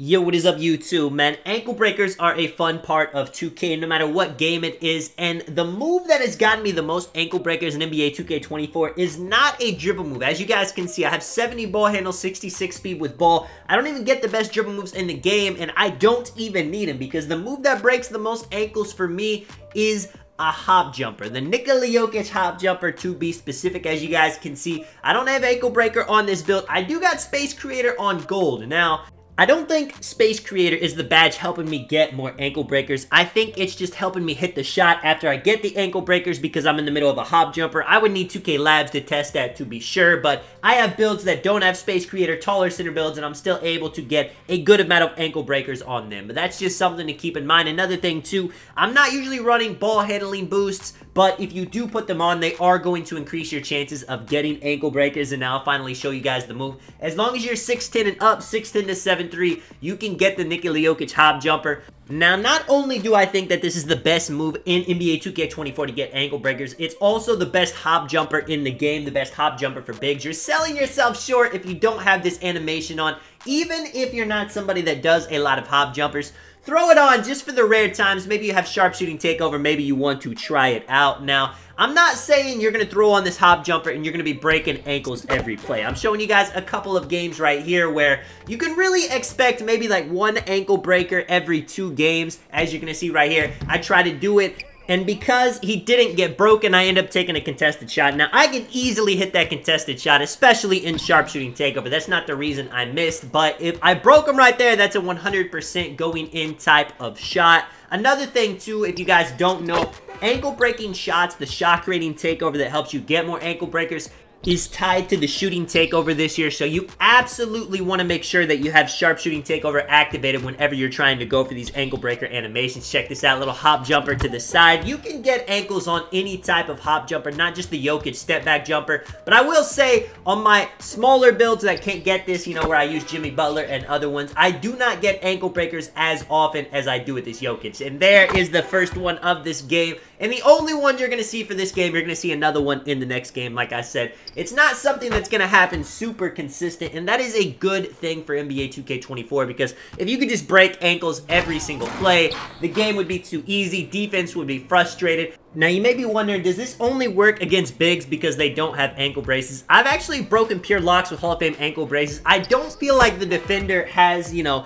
Yo, what is up YouTube, man? Ankle breakers are a fun part of 2K no matter what game it is, and the move that has gotten me the most ankle breakers in NBA 2K24 is not a dribble move. As you guys can see, I have 70 ball handle, 66 speed with ball. I don't even get the best dribble moves in the game, and I don't even need them because the move that breaks the most ankles for me is a hop jumper. The Nikola Jokic hop jumper, to be specific. As you guys can see, I don't have ankle breaker on this build. I do got space creator on gold. Now, I don't think Space Creator is the badge helping me get more ankle breakers. I think it's just helping me hit the shot after I get the ankle breakers because I'm in the middle of a hop jumper. I would need 2K Labs to test that to be sure, but I have builds that don't have Space Creator, taller center builds, and I'm still able to get a good amount of ankle breakers on them. But that's just something to keep in mind. Another thing too, I'm not usually running ball handling boosts, but if you do put them on, they are going to increase your chances of getting ankle breakers, and now I'll finally show you guys the move. As long as you're 6'10 and up, 6'10 to 7'3", you can get the Nikola Jokic hop jumper. Now, not only do I think that this is the best move in NBA 2K24 to get ankle breakers, it's also the best hop jumper in the game, the best hop jumper for bigs. You're selling yourself short if you don't have this animation on, even if you're not somebody that does a lot of hop jumpers. Throw it on just for the rare times. Maybe you have sharpshooting takeover. Maybe you want to try it out. Now, I'm not saying you're going to throw on this hop jumper and you're going to be breaking ankles every play. I'm showing you guys a couple of games right here where you can really expect maybe like one ankle breaker every 2 games. As you're going to see right here, I try to do it. And because he didn't get broken, I end up taking a contested shot. Now, I can easily hit that contested shot, especially in sharpshooting takeover. That's not the reason I missed, but if I broke him right there, that's a 100% going in type of shot. Another thing, too, if you guys don't know, ankle breaking shots, the shot creating takeover that helps you get more ankle breakers, is tied to the shooting takeover this year, so you absolutely want to make sure that you have sharpshooting takeover activated whenever you're trying to go for these ankle breaker animations. Check this out, little hop jumper to the side. You can get ankles on any type of hop jumper, not just the Jokic step back jumper, but I will say on my smaller builds that can't get this, you know, where I use Jimmy Butler and other ones, I do not get ankle breakers as often as I do with this Jokic. And there is the first one of this game, and the only one you're going to see for this game. You're going to see another one in the next game. Like I said, it's not something that's going to happen super consistent, and that is a good thing for NBA 2K24 because if you could just break ankles every single play, the game would be too easy. Defense would be frustrated. Now, you may be wondering, does this only work against bigs because they don't have ankle braces? I've actually broken pure locks with Hall of Fame ankle braces. I don't feel like the defender has, you know,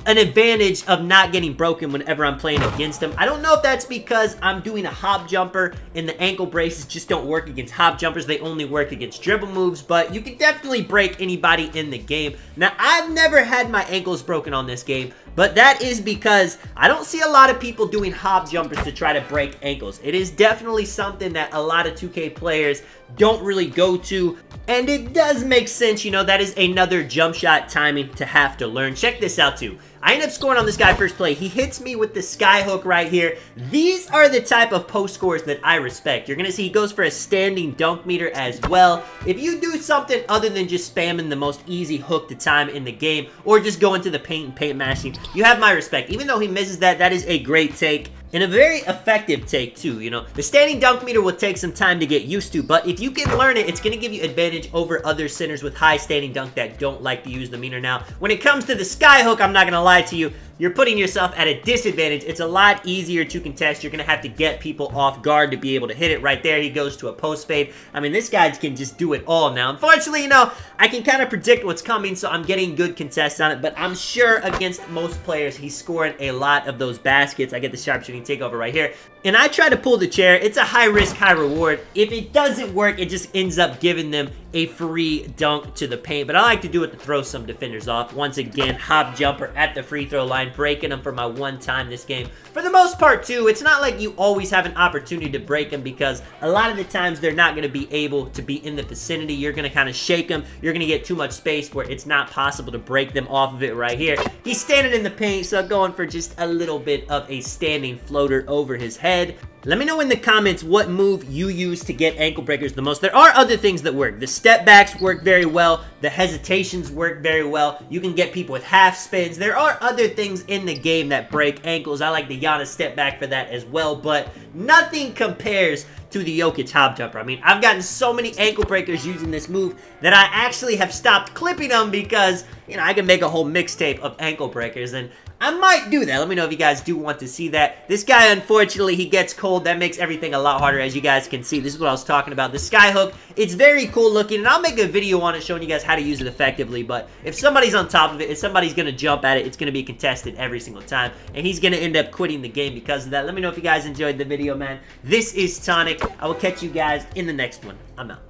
an advantage of not getting broken whenever I'm playing against them. I don't know if that's because I'm doing a hop jumper and the ankle braces just don't work against hop jumpers. They only work against dribble moves, but you can definitely break anybody in the game. Now, I've never had my ankles broken on this game, but that is because I don't see a lot of people doing hop jumpers to try to break ankles. It is definitely something that a lot of 2K players don't really go to, and it does make sense. You know, that is another jump shot timing to have to learn. Check this out too. I end up scoring on this guy first play. He hits me with the sky hook right here. These are the type of post scores that I respect. You're going to see he goes for a standing dunk meter as well. If you do something other than just spamming the most easy hook to time in the game, or just go into the paint and paint mashing, you have my respect. Even though he misses that, that is a great take. And a very effective take too, you know. The standing dunk meter will take some time to get used to, but if you can learn it, it's going to give you advantage over other centers with high standing dunk that don't like to use the meter. Now, when it comes to the sky hook, I'm not going to lie to you, you're putting yourself at a disadvantage. It's a lot easier to contest. You're going to have to get people off guard to be able to hit it right there. He goes to a post fade. I mean, this guy can just do it all now. Unfortunately, you know, I can kind of predict what's coming, so I'm getting good contests on it, but I'm sure against most players, he's scoring a lot of those baskets. I get the sharpshooting takeover right here, and I try to pull the chair. It's a high risk, high reward. If it doesn't work, it just ends up giving them a free dunk to the paint, but I like to do it to throw some defenders off. Once again, hop jumper at the free throw line, breaking them for my one time this game. For the most part, too, it's not like you always have an opportunity to break them because a lot of the times they're not going to be able to be in the vicinity. You're going to kind of shake them. You're going to get too much space where it's not possible to break them off of it right here. He's standing in the paint, so going for just a little bit of a standing floater over his head. head. Let me know in the comments what move you use to get ankle breakers the most. There are other things that work. The step backs work very well. The hesitations work very well. You can get people with half spins. There are other things in the game that break ankles. I like the Giannis step back for that as well, but nothing compares to the Jokic hop jumper. I mean, I've gotten so many ankle breakers using this move that I actually have stopped clipping them because, you know, I can make a whole mixtape of ankle breakers, and I might do that. Let me know if you guys do want to see that. This guy, unfortunately, he gets cold. That makes everything a lot harder, as you guys can see. This is what I was talking about. The sky hook, it's very cool looking, and I'll make a video on it showing you guys how to use it effectively, but if somebody's on top of it, if somebody's going to jump at it, it's going to be contested every single time, and he's going to end up quitting the game because of that. Let me know if you guys enjoyed the video, man. This is Tonic. I will catch you guys in the next one. I'm out.